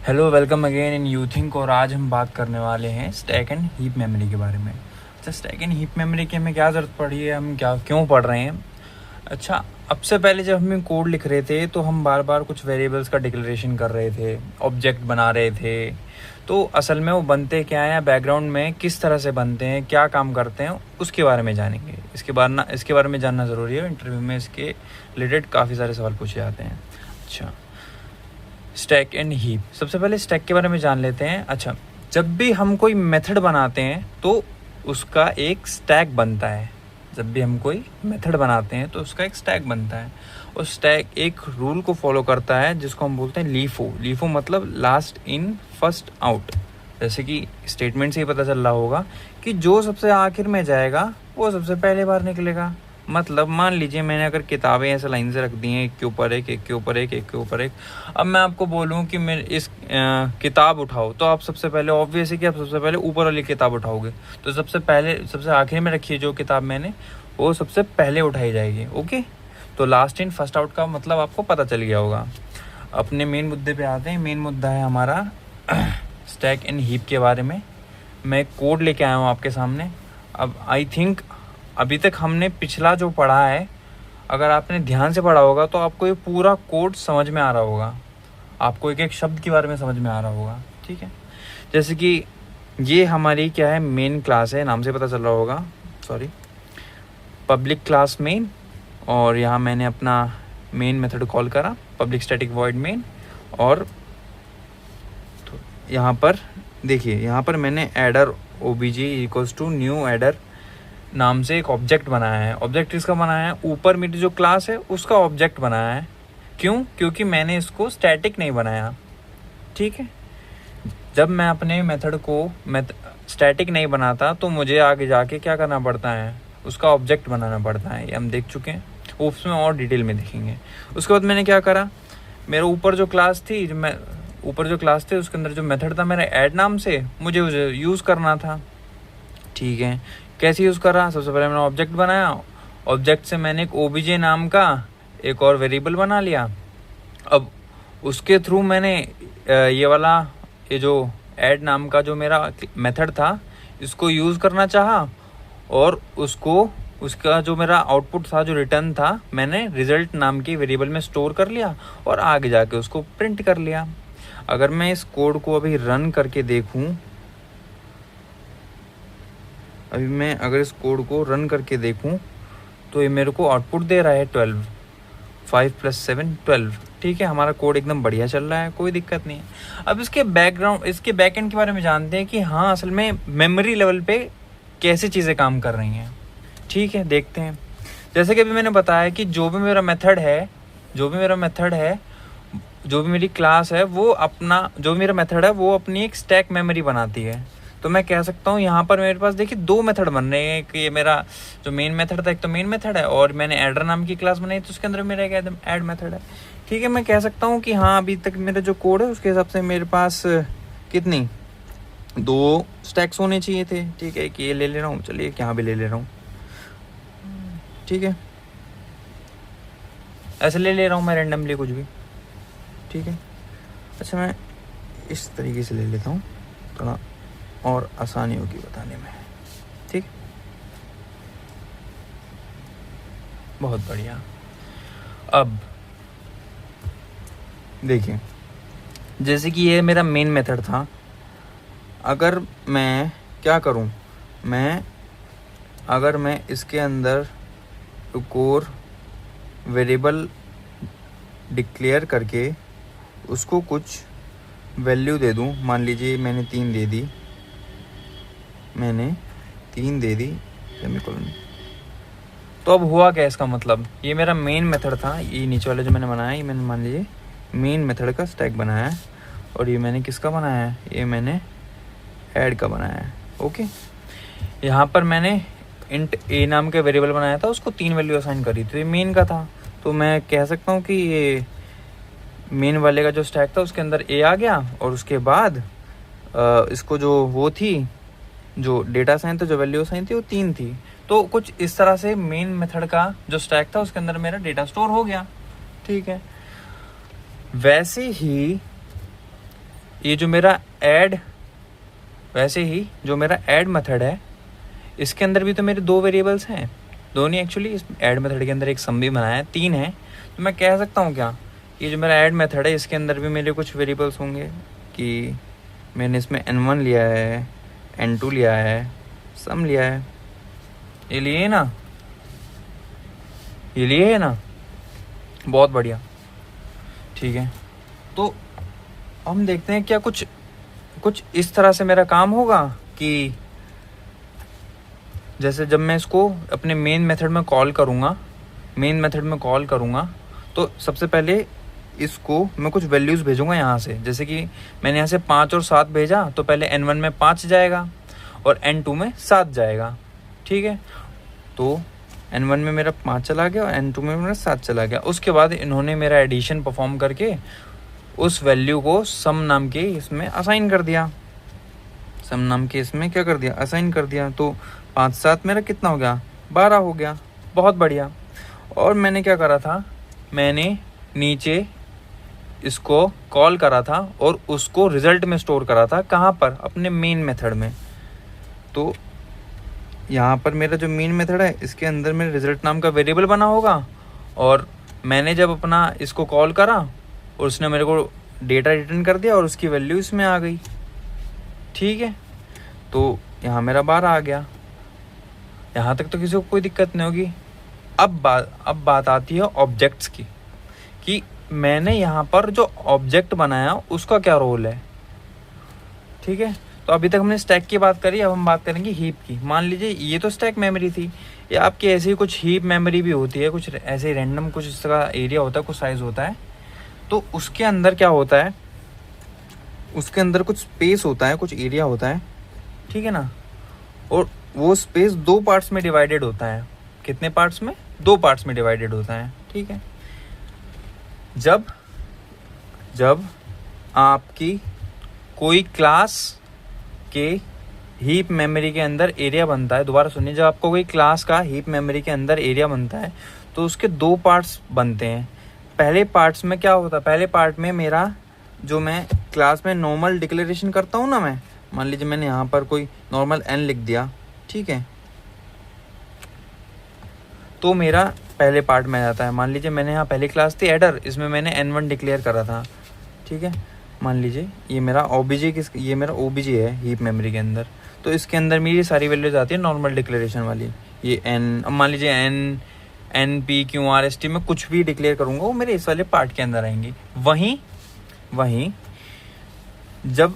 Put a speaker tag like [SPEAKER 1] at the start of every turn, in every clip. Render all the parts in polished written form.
[SPEAKER 1] Hello, welcome again in YouThink. और आज हम बात करने वाले हैं स्टैक एंड हीप मेमोरी के बारे में। अच्छा, स्टैक एंड हीप मेमोरी की हमें क्या ज़रूरत पड़ी है, हम क्यों पढ़ रहे हैं। अच्छा, अब से पहले जब हम कोड लिख रहे थे तो हम बार बार कुछ वेरिएबल्स का डिक्लेरेशन कर रहे थे, ऑब्जेक्ट बना रहे थे। तो असल में वो बनते क्या हैं, बैकग्राउंड में किस तरह से बनते हैं, क्या काम करते हैं, उसके बारे में जानेंगे। इसके बारे में जानना ज़रूरी है। इंटरव्यू में इसके रिलेटेड काफ़ी सारे सवाल पूछे जाते हैं। अच्छा, स्टैक एंड हीप, सबसे पहले स्टैक के बारे में जान लेते हैं। अच्छा, जब भी हम कोई मेथड बनाते हैं तो उसका एक स्टैक बनता है। जब भी हम कोई मेथड बनाते हैं तो उसका एक स्टैक बनता है। और स्टैक एक रूल को फॉलो करता है जिसको हम बोलते हैं लीफो। लीफो मतलब लास्ट इन फर्स्ट आउट। जैसे कि स्टेटमेंट से ही पता चल रहा होगा कि जो सबसे आखिर में जाएगा वो सबसे पहले बार निकलेगा। मतलब मान लीजिए मैंने अगर किताबें ऐसे लाइन से रख दी हैं, एक के ऊपर एक, एक के ऊपर एक, एक के ऊपर एक। अब मैं आपको बोलूं कि मैं इस किताब उठाओ, तो आप सबसे पहले ऑब्वियस है कि आप सबसे पहले ऊपर वाली किताब उठाओगे। तो सबसे आखिर में रखिए जो किताब मैंने, वो सबसे पहले उठाई जाएगी। ओके, तो लास्ट इन फर्स्ट आउट का मतलब आपको पता चल गया होगा। अपने मेन मुद्दे पे आते हैं। मेन मुद्दा है हमारा स्टैक एंड हीप के बारे में। मैं कोड लेके आया हूँ आपके सामने। अब आई थिंक अभी तक हमने पिछला जो पढ़ा है, अगर आपने ध्यान से पढ़ा होगा तो आपको ये पूरा कोड समझ में आ रहा होगा। आपको एक एक शब्द के बारे में समझ में आ रहा होगा। ठीक है, जैसे कि ये हमारी क्या है, मेन क्लास है, नाम से पता चल रहा होगा। Sorry, public class main. और यहाँ मैंने अपना मेन मेथड कॉल करा, पब्लिक स्टैटिक वॉइड मेन। और तो यहाँ पर देखिए, यहाँ पर मैंने adder OBJ equals to new adder नाम से एक ऑब्जेक्ट बनाया है। ऑब्जेक्ट इसका बनाया है, ऊपर मेरी जो क्लास है उसका ऑब्जेक्ट बनाया है। क्यों? क्योंकि मैंने इसको स्टैटिक नहीं बनाया। ठीक है, जब मैं अपने मेथड को स्टैटिक नहीं बनाता तो मुझे आगे जाके क्या करना पड़ता है, उसका ऑब्जेक्ट बनाना पड़ता है। ये हम देख चुके हैं, उसमें और डिटेल में देखेंगे। उसके बाद मैंने क्या करा, मेरे ऊपर जो क्लास थी, उसके अंदर जो मेथड था मेरा ऐड नाम से, मुझे उसे यूज़ करना था। ठीक है, कैसे यूज़ कर रहा, सबसे पहले मैंने ऑब्जेक्ट बनाया। ऑब्जेक्ट से मैंने एक ओबीजे नाम का एक और वेरिएबल बना लिया। अब उसके थ्रू मैंने ये जो ऐड नाम का जो मेरा मेथड था, इसको यूज़ करना चाहा। और उसका जो मेरा आउटपुट था, जो रिटर्न था, मैंने रिजल्ट नाम की वेरिएबल में स्टोर कर लिया और आगे जाके उसको प्रिंट कर लिया। अगर मैं इस कोड को अभी रन करके देखूं, अगर इस कोड को रन करके देखूं तो ये मेरे को आउटपुट दे रहा है 12। 5 + 7 12। ठीक है, हमारा कोड एकदम बढ़िया चल रहा है, कोई दिक्कत नहीं है। अब इसके बैकएंड के बारे में जानते हैं कि हाँ, असल में मेमोरी लेवल पे कैसे चीज़ें काम कर रही हैं। ठीक है, देखते हैं। जैसे कि अभी मैंने बताया कि जो भी मेरा मेथड है, जो भी मेरी क्लास है, जो भी मेरा मेथड है वो अपनी एक स्टैक मेमोरी बनाती है। तो मैं कह सकता हूँ यहाँ पर मेरे पास देखिए दो मेथड बन रहे हैं। एक ये मेरा जो मेन मेथड था, एक तो मेन मेथड है, और मैंने एडर नाम की क्लास बनाई तो उसके अंदर मेरा एक ऐड मेथड है। ठीक है, मैं कह सकता हूँ कि हाँ, अभी तक मेरा जो कोड है उसके हिसाब से मेरे पास कितनी 2 स्टैक्स होने चाहिए थे। ठीक है, कि ये ले ले रहा हूँ, चलिए यहाँ भी ले ले रहा हूँ। ठीक है, ऐसे ले रहा हूँ मैं रैंडमली कुछ भी। ठीक है, अच्छा मैं इस तरीके से ले लेता हूँ, थोड़ा और आसानी होगी बताने में। ठीक, बहुत बढ़िया। अब देखिए, जैसे कि ये मेरा मेन मेथड था। अगर मैं क्या करूं, अगर मैं इसके अंदर कोर वेरिएबल डिक्लेयर करके उसको कुछ वैल्यू दे दूं, मान लीजिए मैंने 3 दे दी, सेमीकोलन। तो अब हुआ क्या, इसका मतलब ये मेरा मेन मेथड था, ये नीचे वाला जो मैंने बनाया, ये मैंने मान लीजिए मेन मेथड का स्टैक बनाया है। और ये मैंने किसका बनाया है, ये मैंने ऐड का बनाया है। ओके, यहाँ पर मैंने इंट ए नाम का वेरिएबल बनाया था, उसको 3 वैल्यू असाइन करी, तो ये मेन का था। तो मैं कह सकता हूँ कि ये मेन वाले का जो स्टैक था उसके अंदर ए आ गया, और उसके बाद इसको जो डेटा साइन था, जो वैल्यू साइन थी, वो 3 थी। तो कुछ इस तरह से मेन मेथड का जो स्टैक था उसके अंदर मेरा डेटा स्टोर हो गया। ठीक है, वैसे ही ये जो मेरा ऐड, वैसे ही जो मेरा ऐड मेथड है इसके अंदर भी तो मेरे 2 वेरिएबल्स हैं, दोनों एक्चुअली इस ऐड मेथड के अंदर एक सम भी बनाया है, 3 है। तो मैं कह सकता हूँ क्या, ये जो मेरा ऐड मेथड है इसके अंदर भी मेरे कुछ वेरिएबल्स होंगे कि मैंने इसमें n1 लिया है, n2 लिया है, सम लिया है, ये लिए है ना, ये लिए है ना, बहुत बढ़िया। ठीक है, तो हम देखते हैं क्या कुछ इस तरह से मेरा काम होगा कि जैसे जब मैं इसको अपने मेन मेथड में कॉल करूँगा, तो सबसे पहले इसको मैं कुछ वैल्यूज़ भेजूँगा यहाँ से। जैसे कि मैंने यहाँ से 5 और 7 भेजा, तो पहले n1 में 5 जाएगा और n2 में 7 जाएगा। ठीक है, तो n1 में मेरा 5 चला गया और n2 में मेरा 7 चला गया। उसके बाद इन्होंने मेरा एडिशन परफॉर्म करके उस वैल्यू को सम नाम के इसमें असाइन कर दिया, असाइन कर दिया। तो 5 7 मेरा कितना हो गया, 12 हो गया, बहुत बढ़िया। और मैंने क्या करा था, मैंने नीचे इसको कॉल करा था और उसको रिजल्ट में स्टोर करा था, कहाँ पर, अपने मेन मेथड में। तो यहाँ पर मेरा जो मेन मेथड है इसके अंदर मेरे रिजल्ट नाम का वेरिएबल बना होगा, और मैंने जब अपना इसको कॉल करा और उसने मेरे को डेटा रिटर्न कर दिया और उसकी वैल्यू इसमें आ गई। ठीक है, तो यहाँ मेरा 12 आ गया। यहाँ तक तो किसी को कोई दिक्कत नहीं होगी। अब बात आती है ऑब्जेक्ट्स की, कि मैंने यहाँ पर जो ऑब्जेक्ट बनाया उसका क्या रोल है। ठीक है, तो अभी तक हमने स्टैक की बात करी, अब हम बात करेंगे हीप की। मान लीजिए ये तो स्टैक मेमोरी थी, या आपकी ऐसी कुछ हीप मेमोरी भी होती है, कुछ ऐसे रैंडम कुछ इसका एरिया होता है, कुछ साइज़ होता है। तो उसके अंदर क्या होता है, उसके अंदर कुछ स्पेस होता है, कुछ एरिया होता है। ठीक है ना, और वो स्पेस 2 पार्ट्स में डिवाइडेड होता है। कितने पार्ट्स में, 2 पार्ट्स में डिवाइडेड होता है। ठीक है, जब आपकी कोई क्लास के हीप मेमोरी के अंदर एरिया बनता है, दोबारा सुनिए, जब आपको कोई क्लास का हीप मेमोरी के अंदर एरिया बनता है तो उसके 2 पार्ट्स बनते हैं। पहले पार्ट्स में क्या होता है, पहले पार्ट में मेरा जो मैं क्लास में नॉर्मल डिक्लेरेशन करता हूँ ना, मैं मान लीजिए मैंने यहाँ पर कोई नॉर्मल n लिख दिया। ठीक है, तो मेरा पहले पार्ट में आ जाता है। मान लीजिए मैंने यहाँ पहली क्लास थी एडर, इसमें मैंने n1 डिक्लेयर करा था। ठीक है, मान लीजिए ये मेरा ये मेरा obj है हीप मेमोरी के अंदर, तो इसके अंदर मेरी सारी वैल्यूज आती है नॉर्मल डिक्लेरेशन वाली। ये n, अब मान लीजिए n p q r s t में कुछ भी डिक्लेयर करूँगा वो मेरे इस वाले पार्ट के अंदर आएंगी। वहीं जब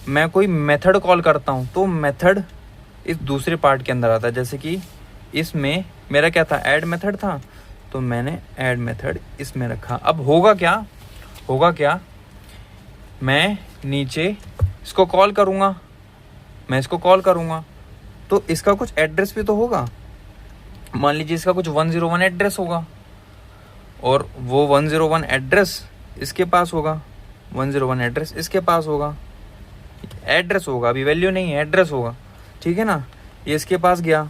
[SPEAKER 1] मैं कोई मेथड कॉल करता हूँ तो मेथड इस दूसरे पार्ट के अंदर आता है। जैसे कि इसमें मेरा क्या था, ऐड मेथड था, तो मैंने ऐड मेथड इसमें रखा। अब होगा क्या, मैं नीचे इसको कॉल करूँगा, तो इसका कुछ एड्रेस भी तो होगा। मान लीजिए इसका कुछ 101 एड्रेस होगा, और वो 101 एड्रेस इसके पास होगा, 101 एड्रेस इसके पास होगा। एड्रेस होगा, अभी वैल्यू नहीं है, एड्रेस होगा। ठीक है ना, ये इसके पास गया।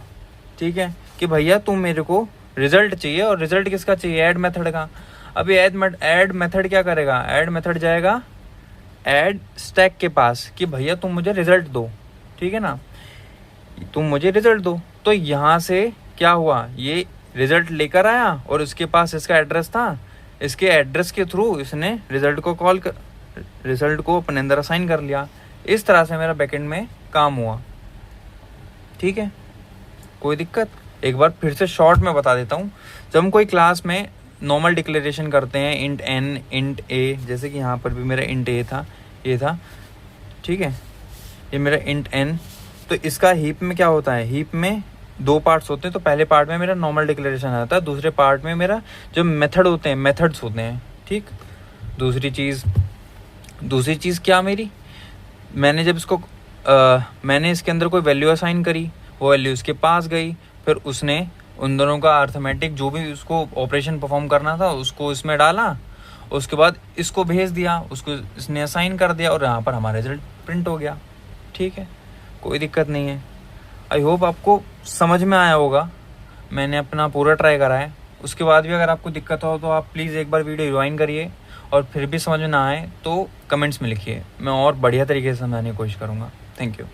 [SPEAKER 1] ठीक है, कि भैया तुम मेरे को रिजल्ट चाहिए, और रिजल्ट किसका चाहिए, ऐड मेथड का। अभी ऐड मेथड क्या करेगा, ऐड मेथड जाएगा ऐड स्टैक के पास कि भैया तुम मुझे रिजल्ट दो। ठीक है ना, तुम मुझे रिजल्ट दो। तो यहाँ से क्या हुआ, ये रिजल्ट लेकर आया और उसके पास इसका एड्रेस था, इसके एड्रेस के थ्रू इसने रिजल्ट को अपने अंदर असाइन कर लिया। इस तरह से मेरा बैकएंड में काम हुआ। ठीक है, कोई दिक्कत, एक बार फिर से शॉर्ट में बता देता हूँ। जब हम कोई क्लास में नॉर्मल डिक्लेरेशन करते हैं, इंट n, इंट a, जैसे कि यहाँ पर भी मेरा इंट a था, ये था। ठीक है, ये मेरा इंट n, तो इसका हीप में क्या होता है, हीप में 2 पार्ट्स होते हैं। तो पहले पार्ट में मेरा नॉर्मल डिक्लेरेशन आता है, दूसरे पार्ट में मेरा जो मेथड्स होते हैं। ठीक, दूसरी चीज़ क्या मेरी, मैंने जब इसको मैंने इसके अंदर कोई वैल्यू असाइन करी, वो वैल्यू उसके पास गई, फिर उसने उन दोनों का अर्थमेटिक जो भी उसको ऑपरेशन परफॉर्म करना था उसको इसमें डाला, उसके बाद इसको भेज दिया, उसको इसने असाइन कर दिया, और यहाँ पर हमारा रिजल्ट प्रिंट हो गया। ठीक है, कोई दिक्कत नहीं है। आई होप आपको समझ में आया होगा, मैंने अपना पूरा ट्राई करा है। उसके बाद भी अगर आपको दिक्कत हो तो आप प्लीज़ एक बार वीडियो रिवाइंड करिए और फिर भी समझ में ना आए तो कमेंट्स में लिखिए, मैं और बढ़िया तरीके से समझाने की कोशिश करूँगा। Thank you.